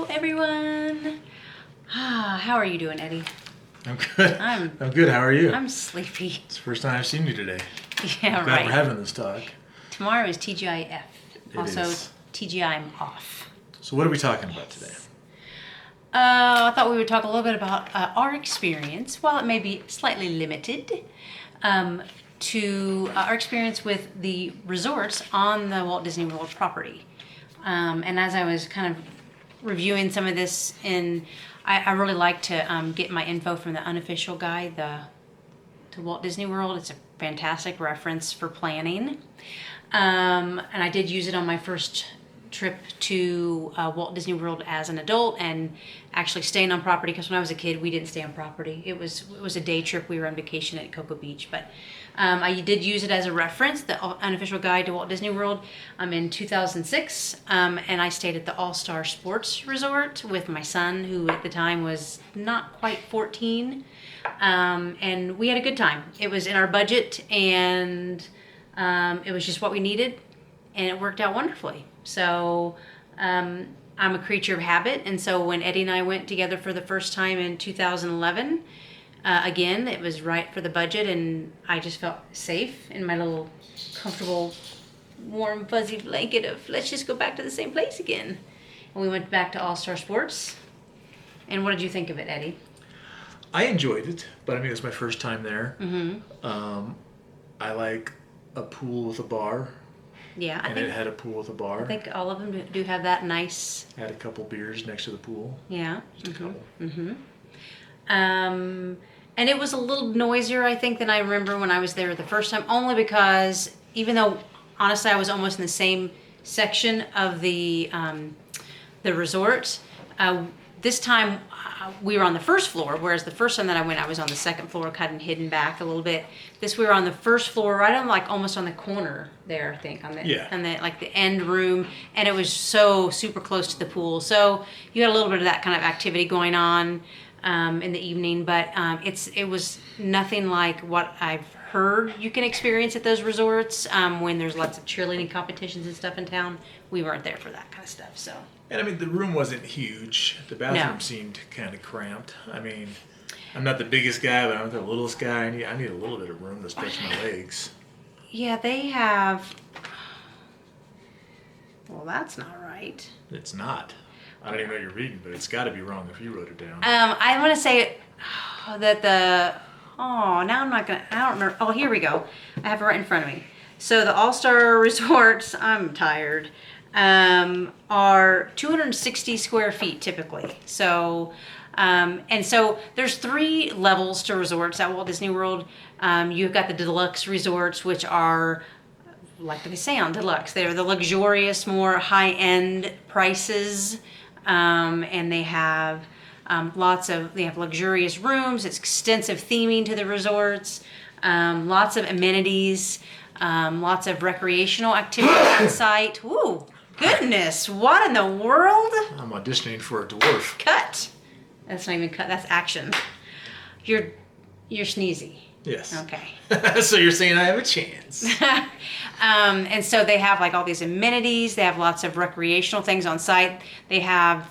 Hello, everyone. How are you doing, Eddie? I'm good. I'm good. How are you? I'm sleepy. It's the first time I've seen you today. Yeah, I'm glad right. we're having this talk. Tomorrow is TGIF. It Also, is. TGI, I'm off. So what are we talking about today? I thought we would talk a little bit about our experience, while it may be slightly limited, to our experience with the resorts on the Walt Disney World property. And as I was kind of reviewing some of this, I really like to get my info from the unofficial guide to Walt Disney World. It's a fantastic reference for planning. And I did use it on my first trip to Walt Disney World as an adult, and actually staying on property, because when I was a kid we didn't stay on property. It was a day trip. We were on vacation at Cocoa Beach, but I did use it as a reference, the unofficial guide to Walt Disney World, in 2006, and I stayed at the All-Star Sports Resort with my son, who at the time was not quite 14, and we had a good time. It was in our budget, and it was just what we needed, and it worked out wonderfully. So I'm a creature of habit, and so when Eddie and I went together for the first time in 2011, again, it was right for the budget, and I just felt safe in my little comfortable, warm, fuzzy blanket of let's just go back to the same place again. And we went back to All-Star Sports. And what did you think of it, Eddie? I enjoyed it, but I mean, it was my first time there. Mm-hmm. I like a pool with a bar. Yeah, I and think it had a pool with a bar. I think all of them do have that nice. Had a couple beers next to the pool. Yeah. Just a couple. Mm-hmm. And it was a little noisier, I think, than I remember when I was there the first time, only because even though, honestly, I was almost in the same section of the resort, this time we were on the first floor, whereas the first time that I went, I was on the second floor, kind of hidden back a little bit. This, we were on the first floor, right on, like, almost on the corner there, I think, on the like the end room, and it was so super close to the pool. So you had a little bit of that kind of activity going on in the evening, but it was nothing like what I've heard you can experience at those resorts when there's lots of cheerleading competitions and stuff in town. We weren't there for that kind of stuff, so. And I mean, the room wasn't huge. The bathroom seemed kind of cramped. I mean, I'm not the biggest guy, but I'm the littlest guy. I need a little bit of room to stretch my legs. Yeah, they have. Well, that's not right. It's not. I don't even know what you're reading, but it's got to be wrong if you wrote it down. I want to say that the. Oh, now I'm not gonna. I don't remember. Oh, here we go. I have it right in front of me. So the All-Star Resorts. I'm tired. Are 260 square feet typically. So, and so there's 3 levels to resorts at Walt Disney World. You've got the deluxe resorts, which are, like they sound, deluxe. They're the luxurious, more high-end prices, and they have they have luxurious rooms. It's extensive theming to the resorts, lots of amenities, lots of recreational activity on site. Woo! Goodness, what in the world? I'm auditioning for a dwarf. Cut. That's not even cut, that's action. You're sneezy. Yes. Okay. So you're saying I have a chance. And so they have like all these amenities. They have lots of recreational things on site. They have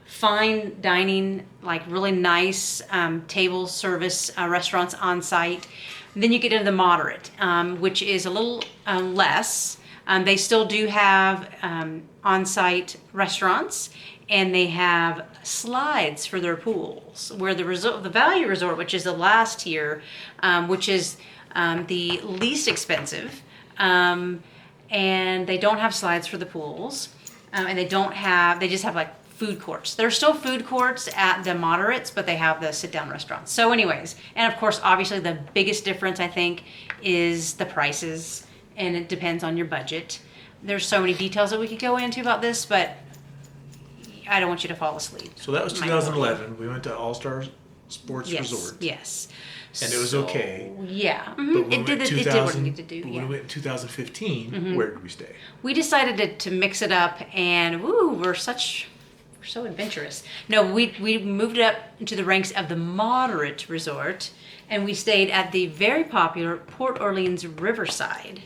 fine dining, like really nice table service restaurants on site. And then you get into the moderate, which is a little less. They still do have on-site restaurants, and they have slides for their pools. Where the Value Resort, which is the last tier, which is the least expensive, and they don't have slides for the pools, and they just have like food courts. There are still food courts at the moderates, but they have the sit-down restaurants. So anyways, and of course, obviously the biggest difference, I think, is the prices. And it depends on your budget. There's so many details that we could go into about this, but I don't want you to fall asleep. So that was 2011. We went to All-Star Sports Resort. Yes. And it was okay. Yeah. Mm-hmm. But It did what it needed to do. When we went in 2015, where did we stay? We decided to mix it up, and we're so adventurous. No, we moved it up into the ranks of the moderate resort, and we stayed at the very popular Port Orleans Riverside.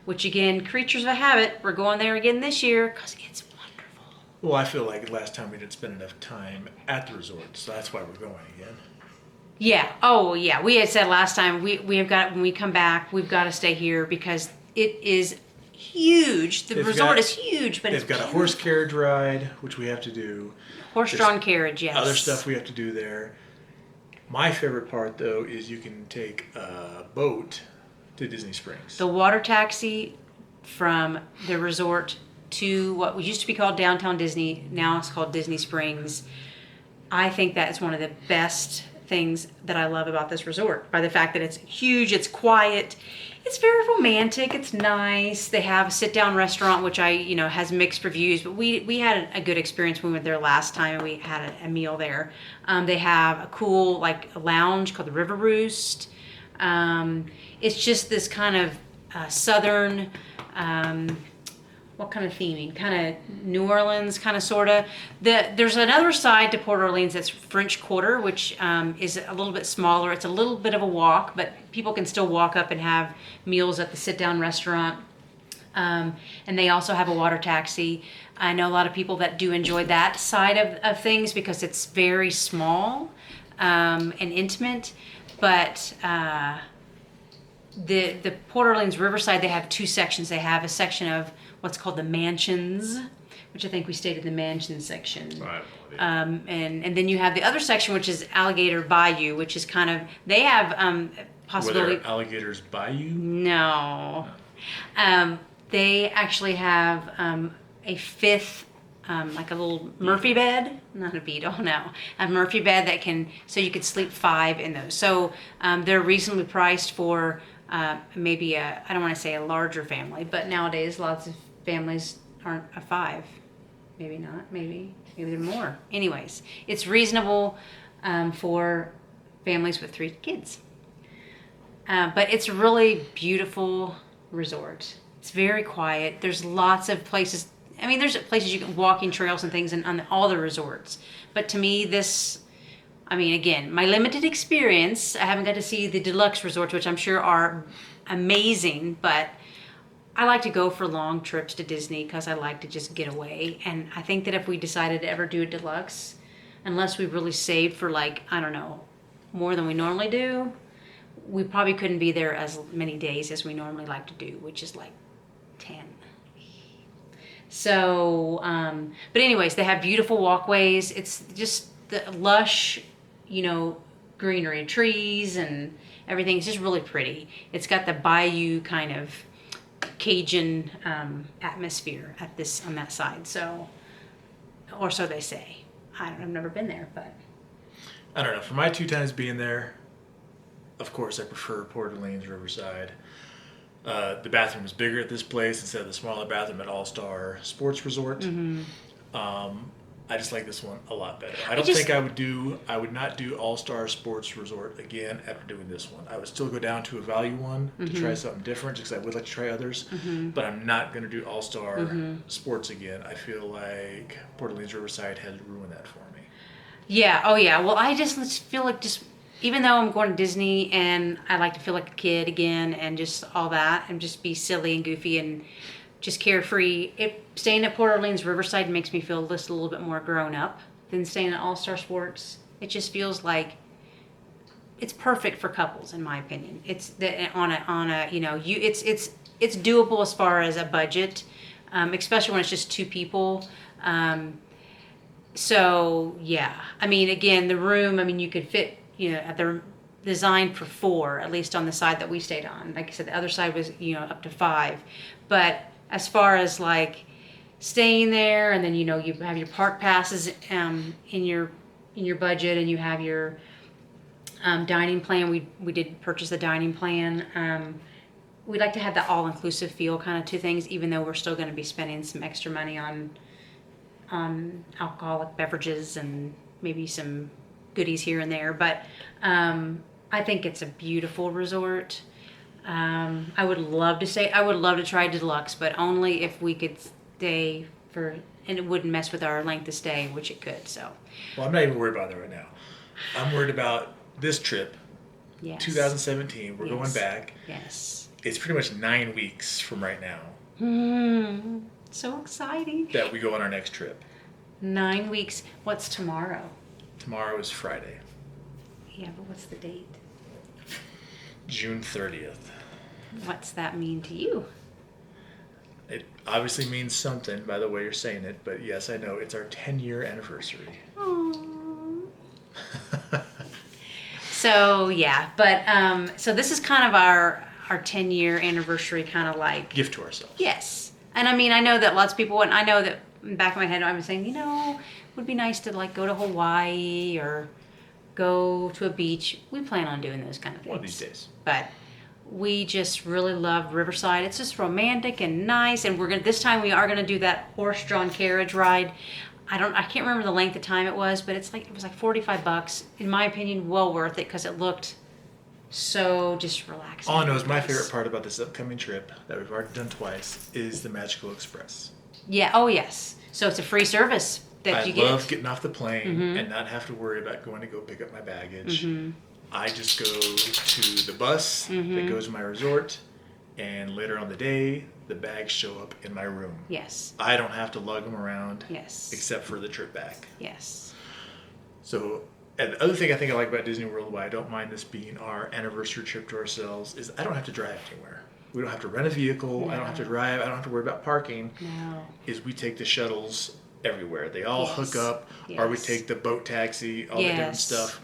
Which again, creatures of habit, we're going there again this year because it's wonderful. Well, I feel like last time we didn't spend enough time at the resort, so that's why we're going again. Yeah. Oh, yeah. We had said last time we have got when we come back, we've got to stay here because it is huge. The resort is huge, but they've got a horse carriage ride, which we have to do. Horse-drawn carriage, yes. Other stuff we have to do there. My favorite part, though, is you can take a boat to Disney Springs. The water taxi from the resort to what used to be called Downtown Disney, now it's called Disney Springs. I think that is one of the best things that I love about this resort, by the fact that it's huge, it's quiet, it's very romantic, it's nice. They have a sit-down restaurant, which has mixed reviews, but we had a good experience when we went there last time, and we had a meal there. They have a cool a lounge called the River Roost. It's just this kind of southern. What kind of theming? Kind of New Orleans, kind of sorta. There's another side to Port Orleans that's French Quarter, which is a little bit smaller. It's a little bit of a walk, but people can still walk up and have meals at the sit-down restaurant. And they also have a water taxi. I know a lot of people that do enjoy that side of things because it's very small and intimate. But the Port Orleans Riverside, they have two sections. They have a section of what's called the mansions, which I think we stayed in the mansion section. Right. And then you have the other section, which is Alligator Bayou, which is kind of, they have possibility. Were there alligators by you? No. They actually have a fifth, like a little Murphy bed, not a Beetle, no, a Murphy bed so you could sleep 5 in those. So they're reasonably priced for maybe I don't want to say a larger family, but nowadays lots of families aren't a 5. Maybe not, maybe they're more. Anyways, it's reasonable for families with 3 kids. But it's a really beautiful resort. It's very quiet. There's lots of places. I mean, there's places you can walking trails and things on all the resorts. But to me, again, my limited experience, I haven't got to see the deluxe resorts, which I'm sure are amazing, but I like to go for long trips to Disney because I like to just get away. And I think that if we decided to ever do a deluxe, unless we really saved for more than we normally do, we probably couldn't be there as many days as we normally like to do, which is 10. So, but anyways, they have beautiful walkways. It's just the lush, greenery and trees and everything. It's just really pretty. It's got the bayou kind of Cajun atmosphere on that side. So, or so they say. I've never been there, but I don't know. For my 2 times being there, of course, I prefer Port Orleans Riverside. The bathroom is bigger at this place instead of the smaller bathroom at All Star Sports Resort. Mm-hmm. I just like this one a lot better. I think I would not do All Star Sports Resort again after doing this one. I would still go down to a value one to try something different, just because I would like to try others. But I'm not going to do All Star Sports again. I feel like Port Orleans Riverside has ruined that for me. Yeah. Oh, yeah. Well, I just feel like even though I'm going to Disney and I like to feel like a kid again and just all that and just be silly and goofy and just carefree, staying at Port Orleans Riverside makes me feel just a little bit more grown up than staying at All Star Sports. It just feels like it's perfect for couples, in my opinion. It's it's doable as far as a budget, especially when it's just 2 people. So yeah, I mean, again, the room. I mean, you could fit. At the designed for 4, at least on the side that we stayed on. Like I said, the other side was, up to 5. But as far as staying there, and then, you have your park passes in your budget, and you have your dining plan. We did purchase the dining plan. We like to have that all-inclusive feel kind of to things, even though we're still going to be spending some extra money on alcoholic beverages and maybe some goodies here and there, but I think it's a beautiful resort. I would love to try deluxe, but only if we could stay and it wouldn't mess with our length of stay, which it could. So, well, I'm not even worried about that right now. I'm worried about this trip. Yes. 2017. We're going back. Yes. It's pretty much 9 weeks from right now. So exciting. That we go on our next trip. 9 weeks. What's tomorrow? Tomorrow is Friday, Yeah, but what's the date? June 30th. What's that mean to you? It obviously means something by the way you're saying it, but yes, I know it's our 10-year anniversary. Aww. So yeah, but so this is kind of our 10-year anniversary, kind of like Gift to ourselves. yes. And I mean, I know that lots of people, and I know that in the back of my head, I was saying, it would be nice to like go to Hawaii or go to a beach. We plan on doing those kind of things One of these days. but we just really love Riverside. It's just romantic and nice, and this time we are gonna do that horse-drawn carriage ride. I can't remember the length of time it was, but it was like $45. In my opinion, well worth it because it looked so just relaxing. All I know is my Nice. favorite part about this upcoming trip that we've already done twice is the Magical Express. Yeah. Oh yes. So it's a free service that you I get. love getting off the plane and not have to worry about going to go pick up my baggage. I just go to the bus that goes to my resort, and later on the day, the bags show up in my room. Yes. I don't have to lug them around Yes. except for the trip back. Yes. So, and the other thing I think I like about Disney World, why I don't mind this being our anniversary trip to ourselves, is I don't have to drive anywhere. We don't have to rent a vehicle. I don't have to drive. I don't have to worry about parking. No. Is we take the shuttles everywhere. They all Yes. hook up, or we Yes. take the boat taxi, all the different Yes. stuff.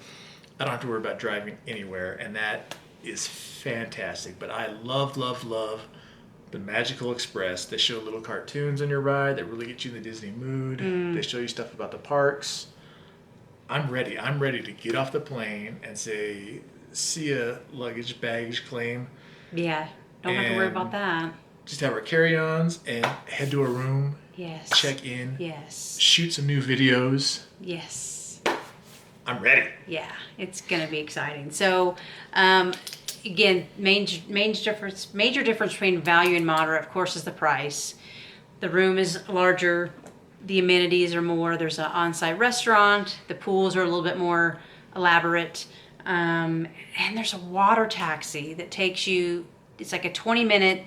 I don't have to worry about driving anywhere, and that is fantastic. But I love, love, love the Magical Express. They show little cartoons on your ride that really get you in the Disney mood. They show you stuff about the parks. I'm ready. I'm ready to get off the plane and say, see ya, luggage, baggage claim. Yeah. Don't have to worry And- about that. Just have our carry-ons and head to a room, Yes. check in, Yes. shoot some new videos. Yes. I'm ready. Yeah, it's gonna be exciting. So, again, major difference between value and moderate, of course, is the price. The room is larger, the amenities are more. There's an on-site restaurant. The pools are a little bit more elaborate, and there's a water taxi that takes you. It's like a 20-minute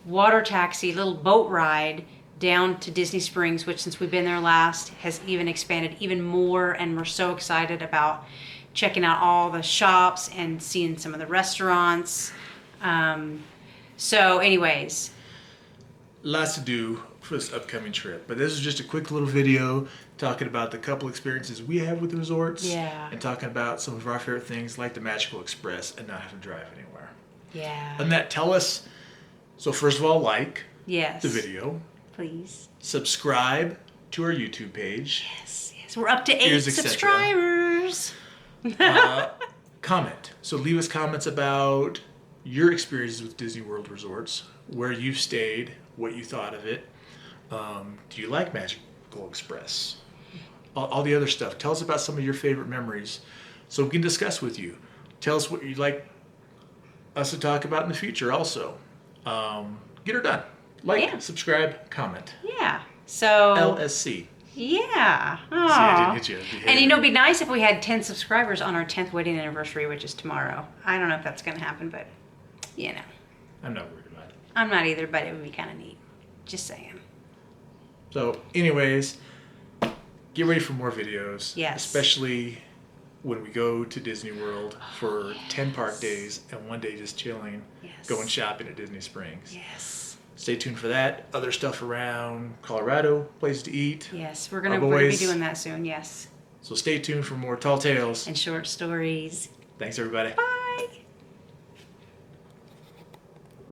water taxi, little boat ride down to Disney Springs, which since we've been there last has even expanded even more, and we're so excited about checking out all the shops and seeing some of the restaurants. So anyways, Lots to do for this upcoming trip, but this is just a quick little video talking about the couple experiences we have with the resorts, Yeah. and talking about some of our favorite things like the Magical Express and not having to drive anywhere. yeah, And that, tell us. So first of all, like yes, the video, please, subscribe to our YouTube page, yes, we're up to 8 Ears, et cetera. subscribers. comment. So leave us comments about your experiences with Disney World resorts, where you've stayed, what you thought of it. Do you like Magical Express? All the other stuff. Tell us about some of your favorite memories so we can discuss with you. Tell us what you'd like us to talk about in the future also. Get her done. Like, Yeah. subscribe, comment. Yeah. So LSC. yeah. See, I Aw. didn't hit you. And it'd be nice if we had 10 subscribers on our 10th wedding anniversary, which is tomorrow. I don't know if that's going to happen, but I'm not worried about it. I'm not either, but it would be kind of neat. Just saying. So, anyways, get ready for more videos. Yes. Especially when we go to Disney World for 10 park days and one day just chilling, Yes. going shopping at Disney Springs. Yes. Stay tuned for that. Other stuff around Colorado, places to eat. Yes, we're Our gonna be boys. doing that soon. Yes, So stay tuned for more tall tales. and short stories. Thanks, everybody. Bye.